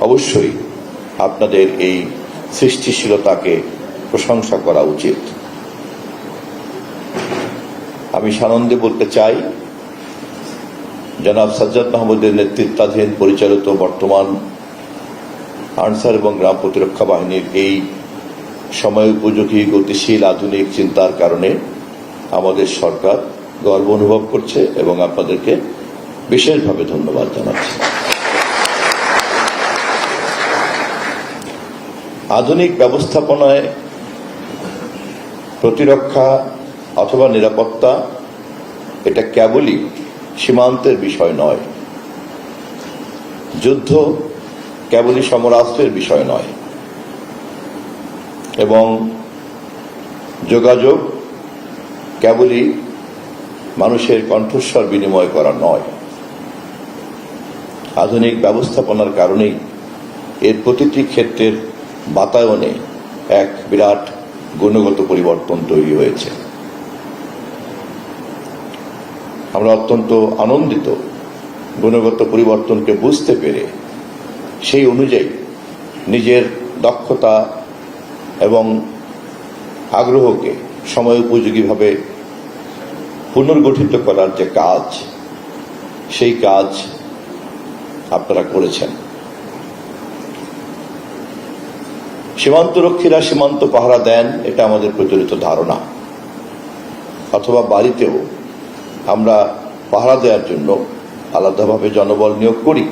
অবশ্যই আপনাদের এই সৃষ্টিশীলতাকে প্রশংসা করা উচিত। আমি সানন্দে বলতে চাই, জনাব সাজ্জাদ মাহমুদের নেতৃত্বাধীন পরিচালিত বর্তমান আনসার এবং গ্রাম প্রতিরক্ষা বাহিনীর এই সময় উপযোগী গতিশীল আধুনিক চিন্তার কারণে আমাদের সরকার গর্ব অনুভব করছে এবং আপনাদেরকে বিশেষভাবে ধন্যবাদ জানাচ্ছি। আধুনিক ব্যবস্থাপনায় প্রতিরক্ষা অথবা নিরাপত্তা এটা কেবলই সীমান্তের বিষয় নয়, যুদ্ধ কেবলই সমরাস্ত্রের বিষয় নয়, এবং যোগাযোগ কেবলই মানুষের কণ্ঠস্বর বিনিময় করা নয়। আধুনিক ব্যবস্থাপনার কারণেই এর প্রতিটি ক্ষেত্রের বাতায়নে এক বিরাট গুণগত পরিবর্তন তৈরি হয়েছে। আমরা অত্যন্ত আনন্দিত গুণগত পরিবর্তনকে বুঝতে পেরে সেই অনুযায়ী নিজের দক্ষতা এবং আগ্রহকে সময় উপযোগীভাবে পুনর্গঠিত করার যে কাজ, সেই কাজ আপনারা করেছেন। সীমান্তরক্ষীরা সীমান্ত পাহারা দেন, এটা আমাদের প্রচলিত ধারণা, অথবা বাড়িতেও আমরা পাহারা দেওয়ার জন্য আলাদাভাবে জনবল নিয়োগ করি।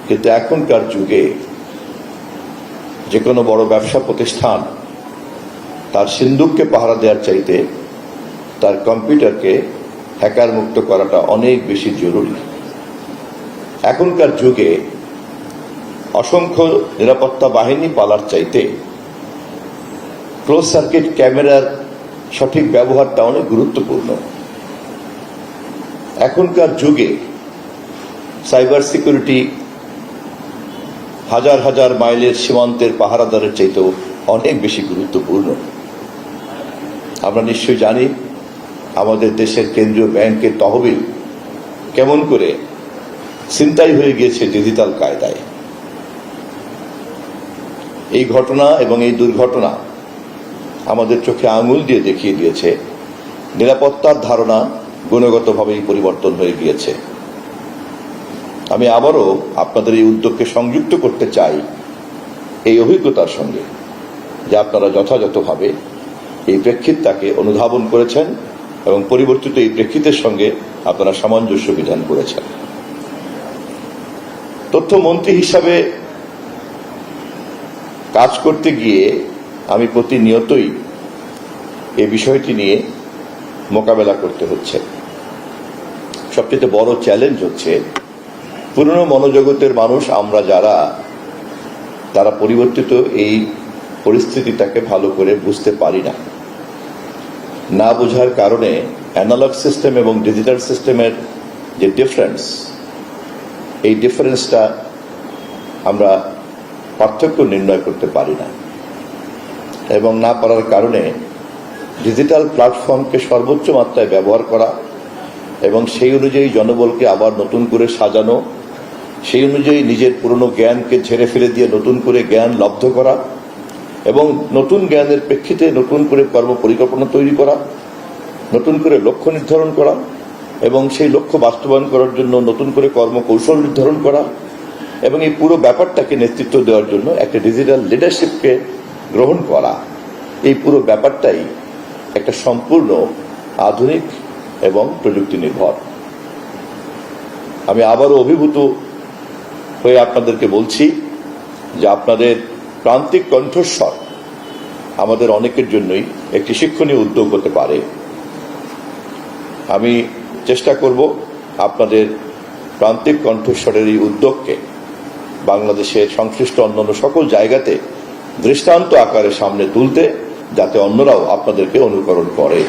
কিন্তু এখনকার যুগে যে কোনো বড় ব্যবসা প্রতিষ্ঠান তার সিন্দুককে পাহারা দেওয়ার চাইতে তার কম্পিউটারকে হ্যাকার মুক্ত করাটা অনেক বেশি জরুরি। এখনকার যুগে অসংখ্য নিরাপত্তা বাহিনী পালার চাইতে ক্লোজ সার্কিট ক্যামেরার সঠিক ব্যবহারটা অনেক গুরুত্বপূর্ণ। এখনকার যুগে সাইবার সিকিউরিটি হাজার হাজার মাইলের সীমান্তের পাহারাদারের চাইতেও অনেক বেশি গুরুত্বপূর্ণ। আমরা নিশ্চয়ই জানি আমাদের দেশের কেন্দ্রীয় ব্যাংকের তহবিল কেমন করে ছিনতাই হয়ে গিয়েছে ডিজিটাল কায়দায়। এই ঘটনা এবং এই দুর্ঘটনা আমাদের চোখে আঙুল দিয়ে দেখিয়ে দিয়েছে নিরাপত্তার ধারণা গুণগতভাবেই পরিবর্তন হয়ে গিয়েছে। আমি আবারও আপনাদের এই উদ্যোগকে সংযুক্ত করতে চাই এই অভিজ্ঞতার সঙ্গে, যে আপনারা যথাযথভাবে এই প্রেক্ষিতটাকে অনুধাবন করেছেন এবং পরিবর্তিত এই প্রেক্ষিতের সঙ্গে আপনারা সামঞ্জস্য বিধান করেছেন। তথ্যমন্ত্রী হিসাবে কাজ করতে গিয়ে আমি প্রতিনিয়তই এই বিষয়টি নিয়ে মোকাবেলা করতে হচ্ছে। সবচেয়ে বড় চ্যালেঞ্জ হচ্ছে পুরনো মনোজগতের মানুষ আমরা যারা, তারা পরিবর্তিত এই পরিস্থিতিটাকে ভালো করে বুঝতে পারি না। না বোঝার কারণে অ্যানালগ সিস্টেম এবং ডিজিটাল সিস্টেমের যে ডিফারেন্স, এই ডিফারেন্সটা আমরা পার্থক্য নির্ণয় করতে পারি না, এবং না পারার কারণে ডিজিটাল প্ল্যাটফর্মকে সর্বোচ্চ মাত্রায় ব্যবহার করা এবং সেই অনুযায়ী জনবলকে আবার নতুন করে সাজানো, সেই অনুযায়ী নিজের পুরনো জ্ঞানকে ঝেড়ে ফেলে দিয়ে নতুন করে জ্ঞান লব্ধ করা এবং নতুন জ্ঞানের প্রেক্ষিতে নতুন করে কর্ম পরিকল্পনা তৈরি করা, নতুন করে লক্ষ্য নির্ধারণ করা এবং সেই লক্ষ্য বাস্তবায়ন করার জন্য নতুন করে কর্মকৌশল নির্ধারণ করা, এবং এই পুরো ব্যাপারটাকে নেতৃত্ব দেওয়ার জন্য একটা ডিজিটাল লিডারশিপকে গ্রহণ করা, এই পুরো ব্যাপারটাই একটা সম্পূর্ণ আধুনিক এবং প্রযুক্তি নির্ভর। আমি আবারও অভিভূত হয়ে আপনাদেরকে বলছি যে আপনাদের প্রান্তিক কণ্ঠস্বর আমাদের অনেকের জন্যই একটি শিক্ষণীয় উদ্যোগ হতে পারে। আমি চেষ্টা করব আপনাদের প্রান্তিক কণ্ঠস্বরের এই উদ্যোগকে বাংলাদেশের সংশ্লিষ্ট অন্যান্য সকল জায়গাতে দৃষ্টান্ত আকারে সামনে তুলতে, যাতে অন্যরাও আপনাদেরকে অনুকরণ করে।